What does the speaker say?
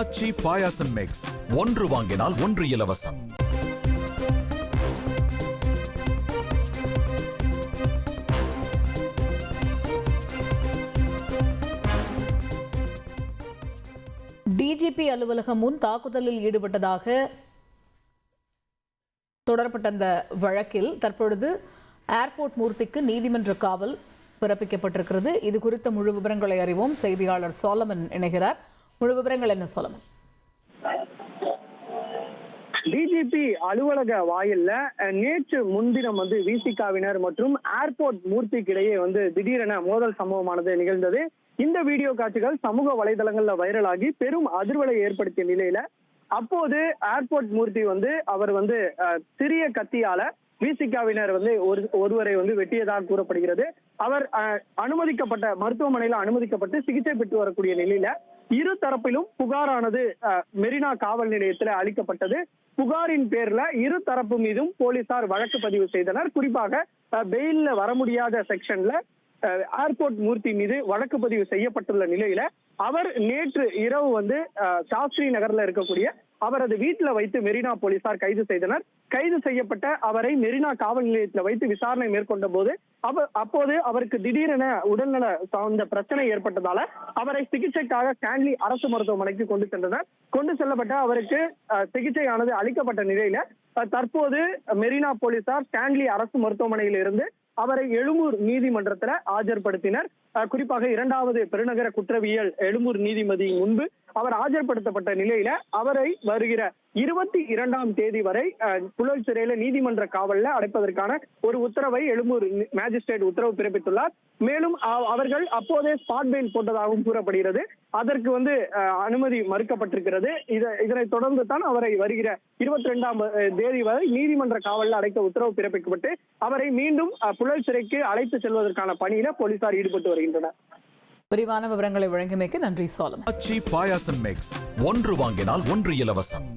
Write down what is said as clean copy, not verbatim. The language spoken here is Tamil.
அச்சி பாயாசம் மிக்ஸ் ஒன்று வாங்கினால் ஒன்று இலவசம். டிஜிபி அலுவலகம் முன் தாக்குதலில் ஈடுபட்டதாக தொடரப்பட்ட அந்த வழக்கில் தற்பொழுது ஏர்போர்ட் மூர்த்திக்கு நீதிமன்ற காவல் பிறப்பிக்கப்பட்டிருக்கிறது. இது குறித்த முழு விவரங்களை அறிவோம். செய்தியாளர் சோலமன் இணைகிறார். முழு விவரங்கள் என்ன சோலமன்? டிஜிபி அலுவலக வாயில்ல நேற்று முன்தினம் விசிகாவினர் மற்றும் ஏர்போர்ட் மூர்த்திக்கு இடையே திடீரென மோதல் சம்பவமானது நிகழ்ந்தது. இந்த வீடியோ காட்சிகள் சமூக வலைதளங்கள்ல வைரலாகி பெரும் அதிர்வலை ஏற்படுத்திய நிலையில அப்போது ஏர்போர்ட் மூர்த்தி அவர் சிறிய கத்தியால விசிகாவினர் ஒருவரை வெட்டியதாக கூறப்படுகிறது. அவர் அனுமதிக்கப்பட்ட மருத்துவமனையில அனுமதிக்கப்பட்டு சிகிச்சை பெற்று வரக்கூடிய நிலையில இரு தரப்பிலும் புகாரானது மெரினா காவல் நிலையத்தில் அளிக்கப்பட்டது. புகாரின் பேர்ல இரு தரப்பு மீதும் போலீசார் வழக்கு பதிவு செய்தனர். குறிப்பாக பெயில்ல வர முடியாத செக்ஷன்ல ஏர்போர்ட் மூர்த்தி மீது வழக்கு பதிவு செய்யப்பட்டுள்ள நிலையில அவர் நேற்று இரவு சாஸ்திரி நகர்ல இருக்கக்கூடிய அவரது வீட்டில் வைத்து மெரினா போலீசார் கைது செய்தனர். கைது செய்யப்பட்ட அவரை மெரினா காவல் நிலையத்தில் வைத்து விசாரணை மேற்கொண்ட போது அப்போது அவருக்கு திடீரென உடல்நல சார்ந்த பிரச்சனை ஏற்பட்டதால அவரை சிகிச்சைக்காக ஸ்டான்லி அரசு மருத்துவமனைக்கு கொண்டு சென்றனர். கொண்டு செல்லப்பட்ட அவருக்கு சிகிச்சையானது அளிக்கப்பட்ட நிலையில தற்போது மெரினா போலீசார் ஸ்டான்லி அரசு மருத்துவமனையில் இருந்து அவரை எழும்பூர் நீதிமன்றத்தில் ஆஜர்படுத்தினர். குறிப்பாக 2வது பெருநகர குற்றவியல் எழும்பூர் நீதிபதி முன்பு அவர் ஆஜர்படுத்தப்பட்ட நிலையில அவரை வருகிற 22ஆம் தேதி வரை புழல் சிறையில நீதிமன்ற காவல்ல அடைப்பதற்கான ஒரு உத்தரவை எழும்பூர் மேஜிஸ்ட்ரேட் உத்தரவு பிறப்பித்துள்ளார். மேலும் அவர்கள் அப்போதே ஸ்பாட் பெயில் போட்டதாகவும் கூறப்படுகிறது. அதற்கு அனுமதி மறுக்கப்பட்டிருக்கிறது. இதனைத் தொடர்ந்து தான் அவரை வருகிற 22ஆம் தேதி வரை நீதிமன்ற காவல்ல அடைக்க உத்தரவு பிறப்பிக்கப்பட்டு அவரை மீண்டும் புழல் சிறைக்கு அழைத்து செல்வதற்கான பணியில போலீசார் ஈடுபட்டு வருகின்றனர். விரிவான விவரங்களை வழங்கியமைக்கு நன்றி சோலம். அச்சி பாயாசம் மிக்ஸ் ஒன்று வாங்கினால் ஒன்று இலவசம்.